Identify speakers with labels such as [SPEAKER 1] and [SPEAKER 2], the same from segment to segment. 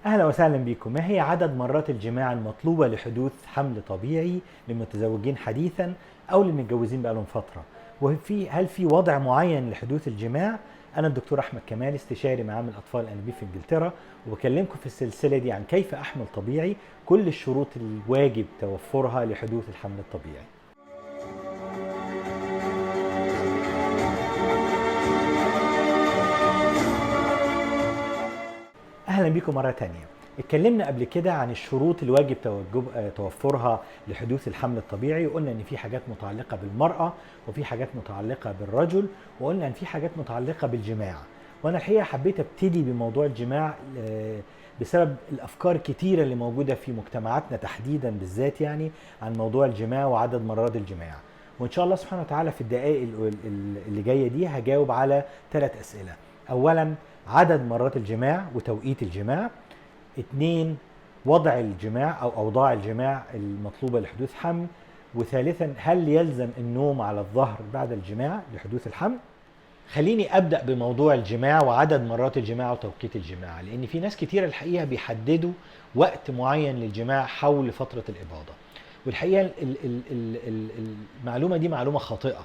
[SPEAKER 1] أهلا وسهلا بكم. ما هي عدد مرات الجماع المطلوبة لحدوث حمل طبيعي للمتزوجين حديثا أو للمتجوزين بقالهم فترة؟ هل في وضع معين لحدوث الجماع؟ أنا الدكتور أحمد كمال، استشاري معامل أطفال الأنابيب في إنجلترا، وبكلمكم في السلسلة دي عن كيف أحمل طبيعي، كل الشروط الواجب توفرها لحدوث الحمل الطبيعي. اهلا بيكم مره تانية. اتكلمنا قبل كده عن الشروط الواجب توفرها لحدوث الحمل الطبيعي، وقلنا ان في حاجات متعلقه بالمراه وفي حاجات متعلقه بالرجل، وقلنا ان في حاجات متعلقه بالجماع. وانا الحقيقه حبيت ابتدي بموضوع الجماع بسبب الافكار الكتيره اللي موجوده في مجتمعاتنا تحديدا بالذات، يعني عن موضوع الجماع وعدد مرات الجماع. وان شاء الله سبحانه وتعالى في الدقائق اللي جايه دي هجاوب على 3 اسئله. اولا، عدد مرات الجماع وتوقيت الجماع. 2، وضع الجماع أو أوضاع الجماع المطلوبة لحدوث حمل. وثالثا، هل يلزم النوم على الظهر بعد الجماع لحدوث الحمل؟ خليني أبدأ بموضوع الجماع وعدد مرات الجماع وتوقيت الجماع، لأن في ناس كتير الحقيقة بيحددوا وقت معين للجماع حول فترة الإباضة. والحقيقة المعلومة دي معلومة خاطئة.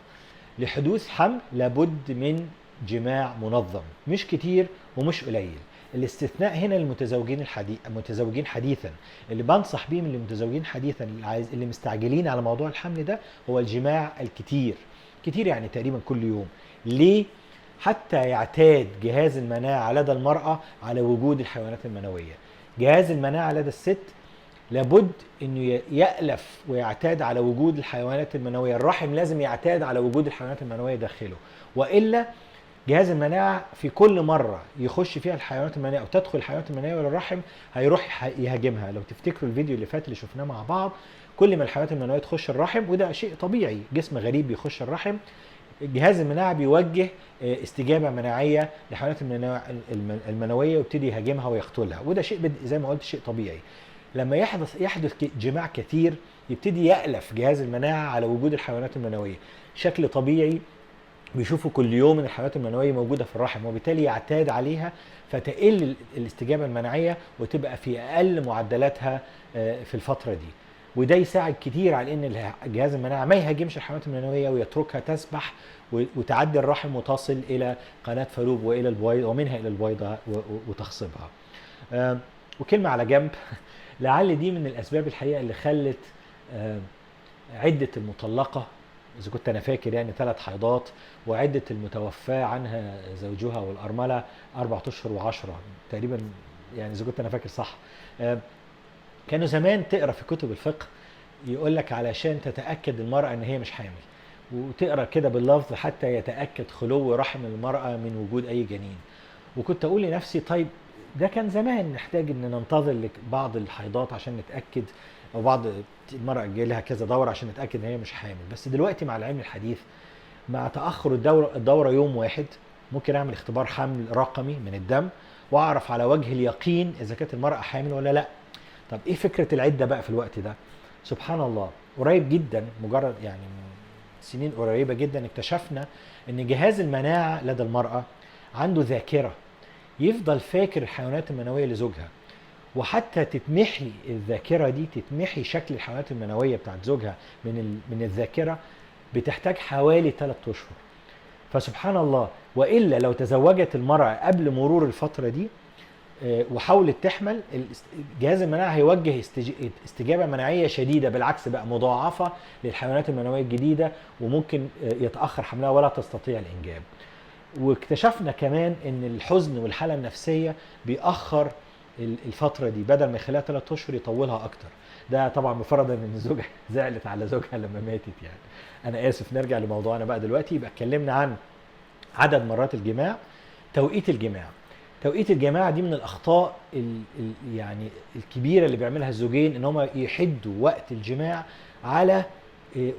[SPEAKER 1] لحدوث حمل لابد من جماع منظم، مش كتير ومش قليل. الاستثناء هنا المتزوجين حديثا، اللي بنصح بيهم المتزوجين حديثا اللي مستعجلين على موضوع الحمل ده، هو الجماع الكتير. كتير يعني تقريبا كل يوم. ليه؟ حتى يعتاد جهاز المناعة لدى المرأة على وجود الحيوانات المنوية. جهاز المناعة لدى الست لابد انه يألف ويعتاد على وجود الحيوانات المنوية. الرحم لازم يعتاد على وجود الحيوانات المنوية داخله، وإلا جهاز المناعة في كل مرة يخش فيها الحيوانات المنوية أو تدخل الحيوانات المنوية للرحم هيروح يهاجمها. لو تفتكروا الفيديو اللي فات اللي شفناه مع بعض، كل ما الحيوانات المنوية تخش الرحم، وده شيء طبيعي، جسم غريب بيخش الرحم، جهاز المناعة بيوجه استجابة مناعية للحيوانات المنوية ويبتدي يهاجمها ويقتلها، وده شيء زي ما قلت شيء طبيعي. لما يحدث جماع كثير، يبتدي يألف جهاز المناعة على وجود الحيوانات المنوية. شكل طبيعي بيشوفوا كل يوم ان الحيوانات المنويه موجوده في الرحم، وبالتالي يعتاد عليها، فتقل الاستجابه المناعيه وتبقى في اقل معدلاتها في الفتره دي. وده يساعد كتير على ان جهاز المناعه ما يهاجمش الحيوانات المنويه ويتركها تسبح وتعدي الرحم وتصل الى قناه فالوب والى البويضه، ومنها الى البويضه وتخصيبها. وكلمه على جنب لعل دي من الاسباب الحقيقه اللي خلت عده المطلقه، إذا كنت أنا فاكر، يعني 3 حيضات، وعدة المتوفاة عنها زوجها والأرملة 4 أشهر و10 تقريبا، يعني إذا كنت أنا فاكر صح. كانوا زمان تقرأ في كتب الفقه يقول لك علشان تتأكد المرأة إن هي مش حامل، وتقرأ كده باللفظ حتى يتأكد خلو رحم المرأة من وجود أي جنين. وكنت أقول لنفسي طيب ده كان زمان، نحتاج إن ننتظر بعض الحيضات عشان نتأكد، او بعض المرأة جاي لها كذا دورة عشان نتأكد ان هي مش حامل. بس دلوقتي مع العلم الحديث، مع تأخر الدورة يوم واحد، ممكن اعمل اختبار حمل رقمي من الدم واعرف على وجه اليقين اذا كانت المرأة حامل ولا لا. طب ايه فكرة العدة بقى في الوقت ده؟ سبحان الله، قريب جدا، مجرد يعني سنين قريبة جدا، اكتشفنا ان جهاز المناعة لدى المرأة عنده ذاكرة، يفضل فاكر الحيوانات المنوية لزوجها. وحتى تتمحي الذاكره دي، تتمحي شكل الحيوانات المنويه بتاعت زوجها من الذاكره، بتحتاج حوالي 3 اشهر. فسبحان الله، والا لو تزوجت المراه قبل مرور الفتره دي وحاولت تحمل، جهاز المناعه هيوجه استجابه مناعيه شديده، بالعكس بقى مضاعفه للحيوانات المنويه الجديده، وممكن يتاخر حملها ولا تستطيع الانجاب. واكتشفنا كمان ان الحزن والحاله النفسيه بيأخر الفترة دي، بدل ما يخليها 3 اشهر يطولها اكتر. ده طبعا بفرض ان الزوجة زعلت على زوجها لما ماتت يعني. انا اسف، نرجع لموضوعنا بقى دلوقتي. يبقى اتكلمنا عن عدد مرات الجماع، توقيت الجماع. توقيت الجماع دي من الاخطاء يعني الكبيرة اللي بيعملها الزوجين، ان هم يحدوا وقت الجماع على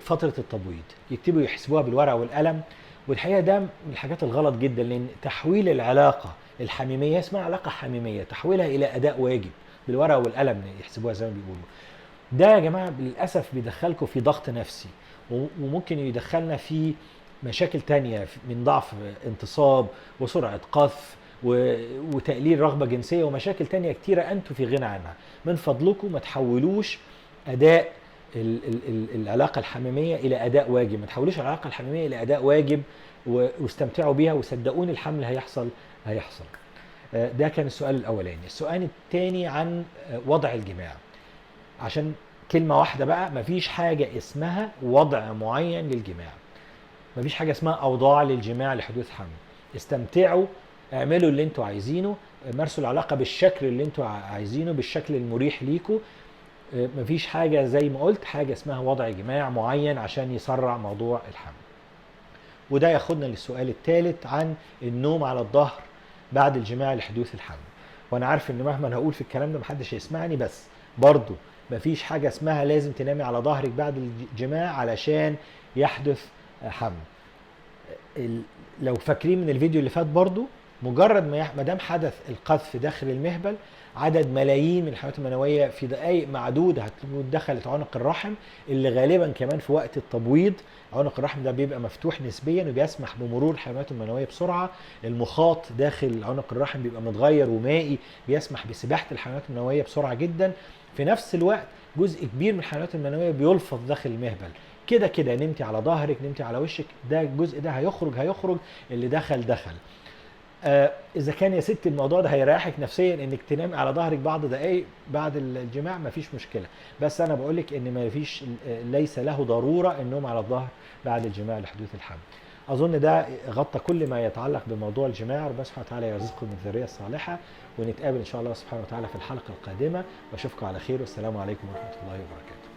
[SPEAKER 1] فترة التبويض، يكتبوا يحسبوها بالورقة والقلم. والحقيقة ده من الحاجات الغلط جدا، لان تحويل العلاقة الحميميه، اسمها علاقه حميميه، تحويلها الى اداء واجب بالورقه والقلم يحسبوها زي ما بيقولوا، ده يا جماعه للاسف بيدخلكم في ضغط نفسي، وممكن يدخلنا في مشاكل تانية من ضعف انتصاب وسرعه قذف وتقليل رغبة جنسية ومشاكل تانية كتيرة أنتوا في غنى عنها. من فضلكم ما تحولوش أداء العلاقة الحميمية إلى أداء واجب، ما تحولوش العلاقة الحميمية إلى أداء واجب واستمتعوا بيها، وصدقوني الحمل هيحصل. ده كان السؤال الأولاني. السؤال الثاني عن وضع الجماع. عشان كلمة واحدة بقى، مفيش حاجة اسمها وضع معين للجماع، مفيش حاجة اسمها أوضاع للجماع لحدوث حمل. استمتعوا، اعملوا اللي انتوا عايزينه، مارسوا العلاقة بالشكل اللي انتوا عايزينه، بالشكل المريح ليكوا. مفيش حاجة زي ما قلت حاجة اسمها وضع جماع معين عشان يسرع موضوع الحمل. وده ياخدنا للسؤال الثالث عن النوم على الظهر بعد الجماع لحدوث الحمل. وانا عارف ان مهما انا هقول في الكلام ده محدش هيسمعني، بس برضو مفيش حاجة اسمها لازم تنامي على ظهرك بعد الجماع علشان يحدث حمل. لو فاكرين من الفيديو اللي فات برضو، مجرد ما دام حدث القذف داخل المهبل، عدد ملايين من الحيوانات المنويه في دقائق معدوده هتكون دخلت عنق الرحم، اللي غالبا كمان في وقت التبويض عنق الرحم ده بيبقى مفتوح نسبيا وبيسمح بمرور الحيوانات المنويه بسرعه. المخاط داخل عنق الرحم بيبقى متغير ومائي، بيسمح بسباحه الحيوانات المنويه بسرعه جدا. في نفس الوقت جزء كبير من الحيوانات المنويه بيلفظ داخل المهبل. كده نمتي على ظهرك، نمتي على وشك، ده الجزء ده هيخرج، اللي دخل. اذا كان يا ست الموضوع ده هيريحك نفسيا انك تنامي على ظهرك بعض دقائق بعد الجماع، مفيش مشكله. بس انا بقولك ان ليس له ضروره النوم على الظهر بعد الجماع لحدوث الحمل. اظن ده غطى كل ما يتعلق بموضوع الجماع. ربنا سبحانه وتعالى يرزقكم من الذريه الصالحه، ونتقابل ان شاء الله سبحانه وتعالى في الحلقه القادمه، واشوفكم على خير، والسلام عليكم ورحمه الله وبركاته.